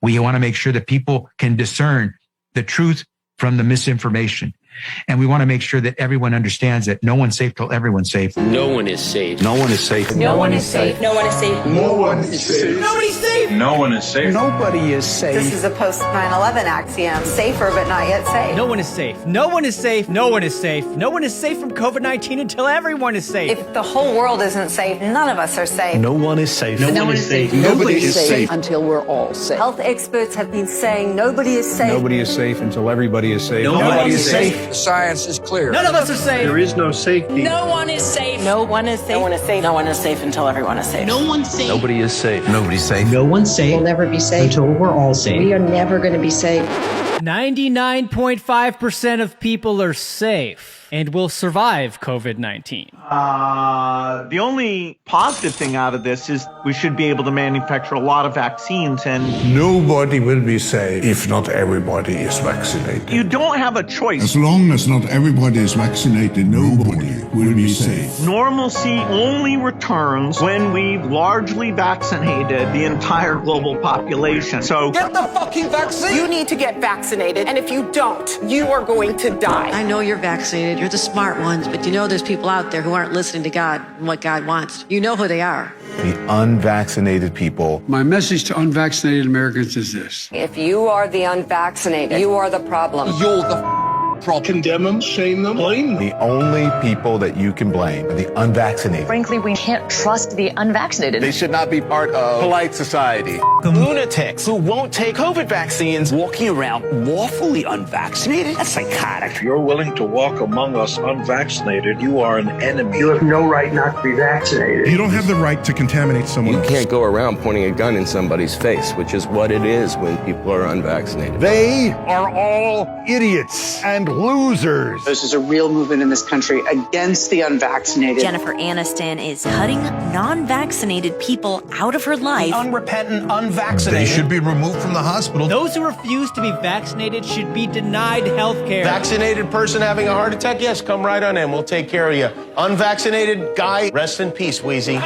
We want to make sure that people can discern the truth from the misinformation. And we want to make sure that everyone understands that no one's safe till everyone's safe. No one is safe. No one is safe. No one is safe. No one is safe. No one is safe. Nobody's safe. No one is safe. Nobody is safe. This is a post-9/11 axiom. Safer, but not yet safe. No one is safe. No one is safe. No one is safe. No one is safe from COVID-19 until everyone is safe. If the whole world isn't safe, none of us are safe. No one is safe. No one is safe. Nobody is safe until we're all safe. Health experts have been saying nobody is safe. Nobody is safe until everybody is safe. Nobody is safe. The science is clear. None of us are safe. There is no safety. No one is safe. No one is safe. No one is safe. No one is safe until everyone is safe. No one's safe. Nobody is safe. Nobody's safe. No one's safe. We'll never be safe until we're all safe. We are never going to be safe. 99.5% of people are safe and will survive COVID-19. The only positive thing out of this is we should be able to manufacture a lot of vaccines, and Nobody will be safe if not everybody is vaccinated. you don't have a choice. As long as not everybody is vaccinated, nobody will be safe. Normalcy only returns when we've largely vaccinated the entire global population. So Get the fucking vaccine. You need to get vaccinated, and if you don't, you are going to die. I know you're vaccinated. You're the smart ones, but you know there's people out there who aren't listening to God and what God wants. You know who they are. The unvaccinated people. My message to unvaccinated Americans is this. If you are the unvaccinated, you are the problem. You're the problem. Condemn them, shame them, blame them. The only people that you can blame are the unvaccinated. Frankly, we can't trust the unvaccinated. They should not be part of polite society. Lunatics who won't take COVID vaccines walking around lawfully unvaccinated? That's psychotic. If you're willing to walk among us unvaccinated, you are an enemy. You have no right not to be vaccinated. You don't have the right to contaminate someone else. You can't go around pointing a gun in somebody's face, which is what it is when people are unvaccinated. They are all idiots and losers. This is a real movement in this country against the unvaccinated. Jennifer Aniston is cutting non-vaccinated people out of her life. Unrepentant, unvaccinated. They should be removed from the hospital. Those who refuse to be vaccinated should be denied health care. Vaccinated person having a heart attack? Yes, come right on in. We'll take care of you. Unvaccinated guy, rest in peace, Wheezy.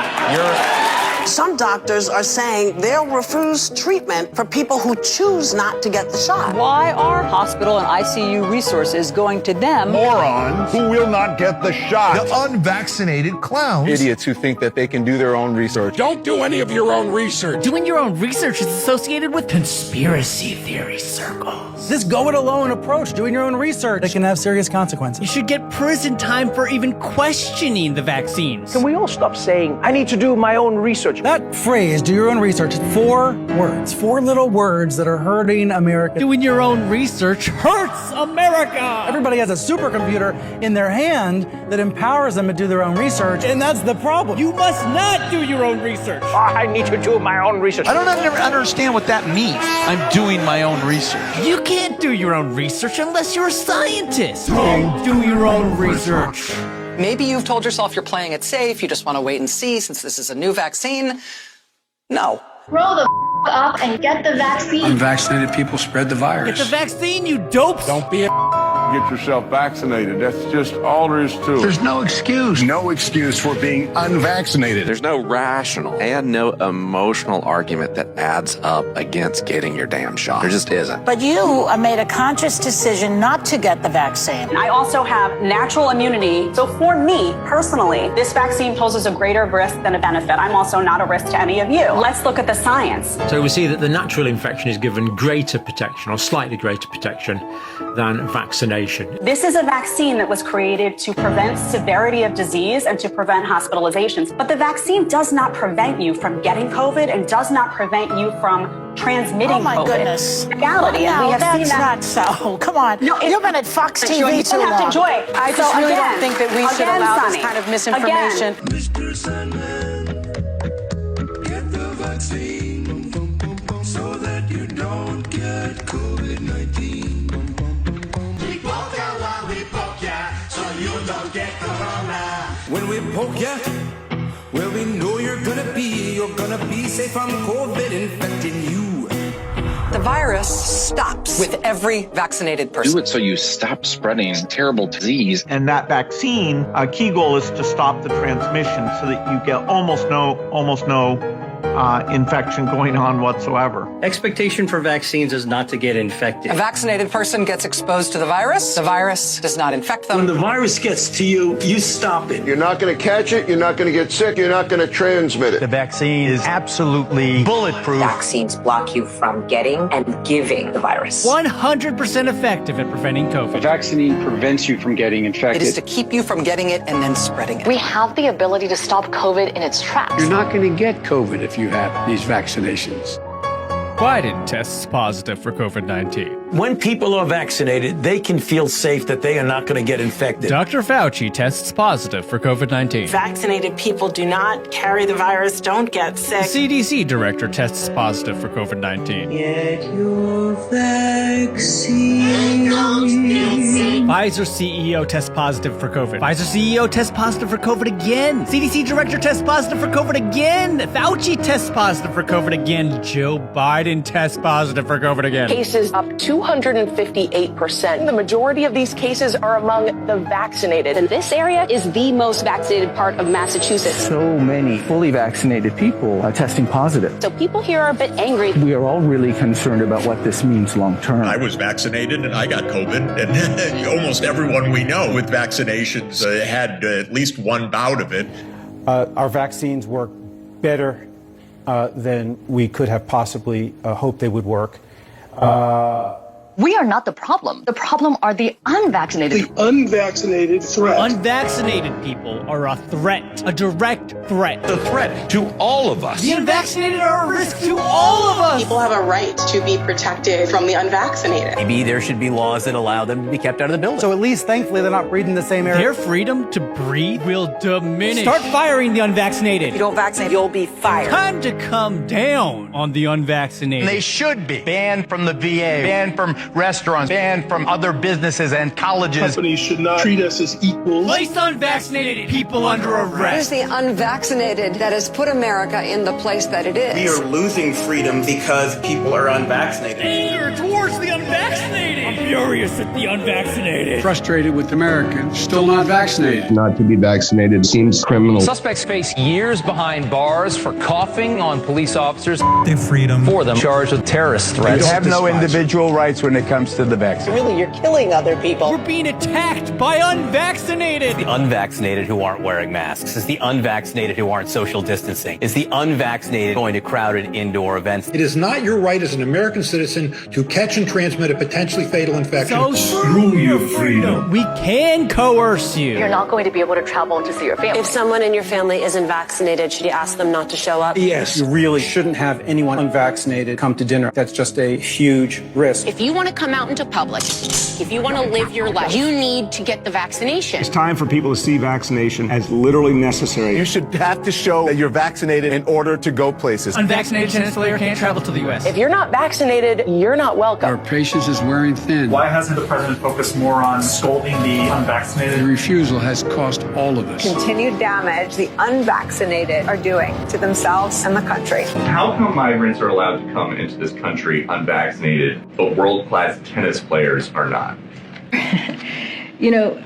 Some doctors are saying they'll refuse treatment for people who choose not to get the shot. Why are hospital and ICU resources going to them? Morons who will not get the shot. The unvaccinated clowns. Idiots who think that they can do their own research. Don't do any of your own research. Doing your own research is associated with conspiracy theory circles. This go-it-alone approach, doing your own research, it can have serious consequences. You should get prison time for even questioning the vaccines. Can we all stop saying, I need to do my own research? That phrase, do your own research, 4 words, 4 little words that are hurting America. Doing your own research hurts America! Everybody has a supercomputer in their hand that empowers them to do their own research, and that's the problem. You must not do your own research. I need to do my own research. I don't understand what that means. I'm doing my own research. You can't do your own research unless you're a scientist. Do your own research. Maybe you've told yourself you're playing it safe. You just want to wait and see since this is a new vaccine. No. Grow the up and get the vaccine. Unvaccinated people spread the virus. Get the vaccine, you dopes! Don't be a get yourself vaccinated. That's just all there is to it. There's no excuse. No excuse for being unvaccinated. There's no rational and no emotional argument that adds up against getting your damn shot. There just isn't. But you made a conscious decision not to get the vaccine. I also have natural immunity. So for me, personally, this vaccine poses a greater risk than a benefit. I'm also not a risk to any of you. Let's look at the science. So we see that the natural infection is given greater protection or slightly greater protection than vaccination. This is a vaccine that was created to prevent severity of disease and to prevent hospitalizations. But the vaccine does not prevent you from getting COVID and does not prevent you from transmitting COVID. Oh my goodness. Reality, and we have seen that. That's not so. Come on. No, You've been at Fox TV you too don't have long. to joy. I just really don't think that we should allow this kind of misinformation. Mr. Sandman, get the vaccine so that you don't get COVID-19. We poke ya while we poke ya, so you don't get corona. When we poke ya, well, we know you're gonna be safe from COVID infecting you. The virus stops with every vaccinated person. Do it so you stop spreading terrible disease. And that vaccine, key goal is to stop the transmission so that you get almost no infection going on whatsoever. Expectation for vaccines is not to get infected. A vaccinated person gets exposed to the virus does not infect them. When the virus gets to you, you stop it. You're not going to catch it. You're not going to get sick. You're not going to transmit it. The vaccine is absolutely bulletproof. Vaccines block you from getting and giving the virus. 100% effective at preventing COVID. A vaccine prevents you from getting infected. It is to keep you from getting it and then spreading it. We have the ability to stop COVID in its tracks. You're not going to get COVID if you have these vaccinations. Biden tests positive for COVID-19. When people are vaccinated, they can feel safe that they are not going to get infected. Dr. Fauci tests positive for COVID-19. Vaccinated people do not carry the virus, don't get sick. CDC director tests positive for COVID-19. Get your vaccine. Pfizer CEO tests positive for COVID. Pfizer CEO tests positive for COVID again. CDC director tests positive for COVID again. Fauci tests positive for COVID again. Joe Biden tests positive for COVID again. Cases up 258%. The majority of these cases are among the vaccinated. And this area is the most vaccinated part of Massachusetts. So many fully vaccinated people are testing positive. So people here are a bit angry. We are all really concerned about what this means long term. I was vaccinated and I got COVID, and almost everyone we know with vaccinations had at least one bout of it. Our vaccines work better than we could have possibly hoped they would work. We are not the problem. The problem are the unvaccinated. The unvaccinated threat. Unvaccinated people are a threat, a direct threat. The threat to all of us. The unvaccinated are a risk to all of us. People have a right to be protected from the unvaccinated. Maybe there should be laws that allow them to be kept out of the building. So at least, thankfully, they're not breathing the same air. Their freedom to breathe will diminish. Start firing the unvaccinated. If you don't vaccinate, you'll be fired. Time to come down on the unvaccinated. They should be banned from the VA, banned from restaurants, banned from other businesses and colleges. Companies should not treat us as equals. Place unvaccinated people under It is arrest. the unvaccinated that has put America in the place that it is. We are losing freedom because people are unvaccinated. Anger towards the unvaccinated. I'm furious at the unvaccinated. Frustrated with Americans still not vaccinated. Not to be vaccinated seems criminal. Suspects face years behind bars for coughing on police officers. Their freedom. For them charged with terrorist threats. You have no individual rights when it comes to the vaccine. Really, you're killing other people. We're being attacked by unvaccinated. The unvaccinated who aren't wearing masks. It's the unvaccinated who aren't social distancing. It's the unvaccinated going to crowded indoor events. It is not your right as an American citizen to catch and transmit a potentially fatal infection. So screw your freedom. We can coerce you. You're not going to be able to travel to see your family. If someone in your family isn't vaccinated, should you ask them not to show up? Yes, you really shouldn't have anyone unvaccinated come to dinner. That's just a huge risk. If you want to come out into public, if you want to live your life, you need to get the vaccination. It's time for people to see vaccination as literally necessary. You should have to show that you're vaccinated in order to go places. Unvaccinated tennis player can't travel to the U.S. If you're not vaccinated, you're not welcome. Our patience is wearing thin. Why hasn't the president focused more on scolding the unvaccinated? The refusal has cost all of us. Continued damage the unvaccinated are doing to themselves and the country. How come migrants are allowed to come into this country unvaccinated, but world-class tennis players are not? You know,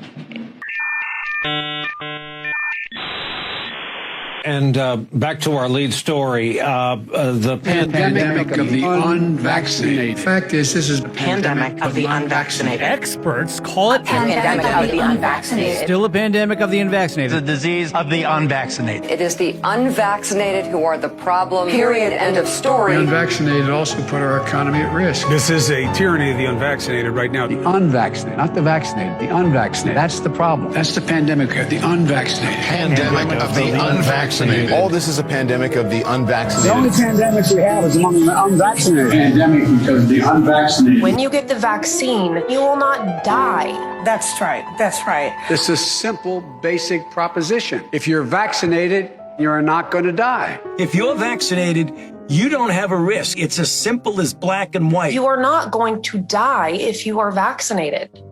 And back to our lead story, the Pandemic of the unvaccinated. Fact is, this is a Pandemic of the unvaccinated. Experts call it pandemic of the unvaccinated. Still a pandemic of the unvaccinated. The disease of the unvaccinated. It is the unvaccinated who are the problem. Period. End of story. The unvaccinated also put our economy at risk. This is a tyranny of the unvaccinated right now. The unvaccinated, not the vaccinated, the unvaccinated. That's the problem. That's the pandemic of the unvaccinated. Pandemic of the unvaccinated. All this is a pandemic of the unvaccinated. The only pandemic we have is among the unvaccinated. Pandemic because of the unvaccinated. when you get the vaccine, you will not die. That's right. That's right. It's a simple, basic proposition. If you're vaccinated, you're not going to die. If you're vaccinated, you don't have a risk. It's as simple as black and white. You are not going to die if you are vaccinated.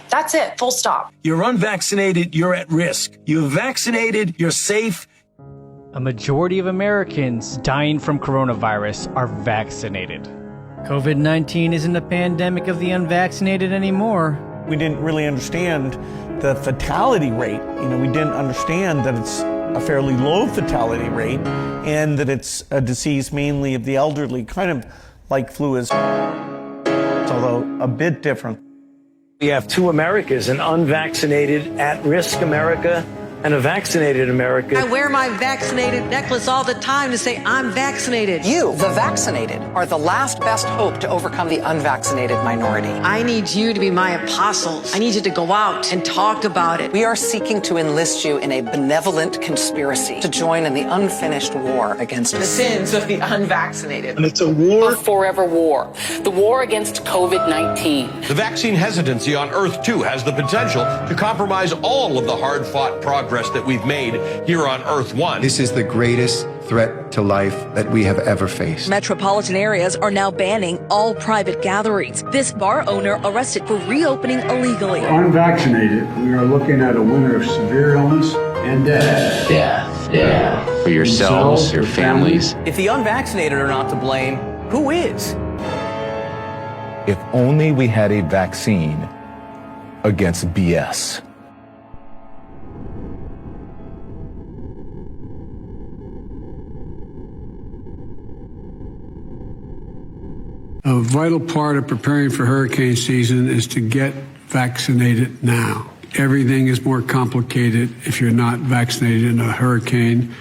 That's it, full stop. You're unvaccinated, you're at risk. You're vaccinated, you're safe. A majority of Americans dying from coronavirus are vaccinated. COVID-19 isn't a pandemic of the unvaccinated anymore. We didn't really understand the fatality rate. We didn't understand that it's a fairly low fatality rate, and that it's a disease mainly of the elderly, kind of like flu is, although a bit different. We have two Americas, an unvaccinated, at-risk America and a vaccinated America. I wear my vaccinated necklace all the time to say I'm vaccinated. You, the vaccinated, are the last best hope to overcome the unvaccinated minority. I need you to be my apostles. I need you to go out and talk about it. We are seeking to enlist you in a benevolent conspiracy to join in the unfinished war against the sins of the unvaccinated. And it's a war. A forever war. The war against COVID-19. The vaccine hesitancy on Earth, too, has the potential to compromise all of the hard-fought progress that we've made here on Earth 1. This is the greatest threat to life that we have ever faced. Metropolitan areas are now banning all private gatherings. This bar owner arrested for reopening illegally. Unvaccinated, we are looking at a winter of severe illness and death. Death. For yourselves, your families. If the unvaccinated are not to blame, who is? If only we had a vaccine against BS. A vital part of preparing for hurricane season is to get vaccinated now. Everything is more complicated if you're not vaccinated in a hurricane.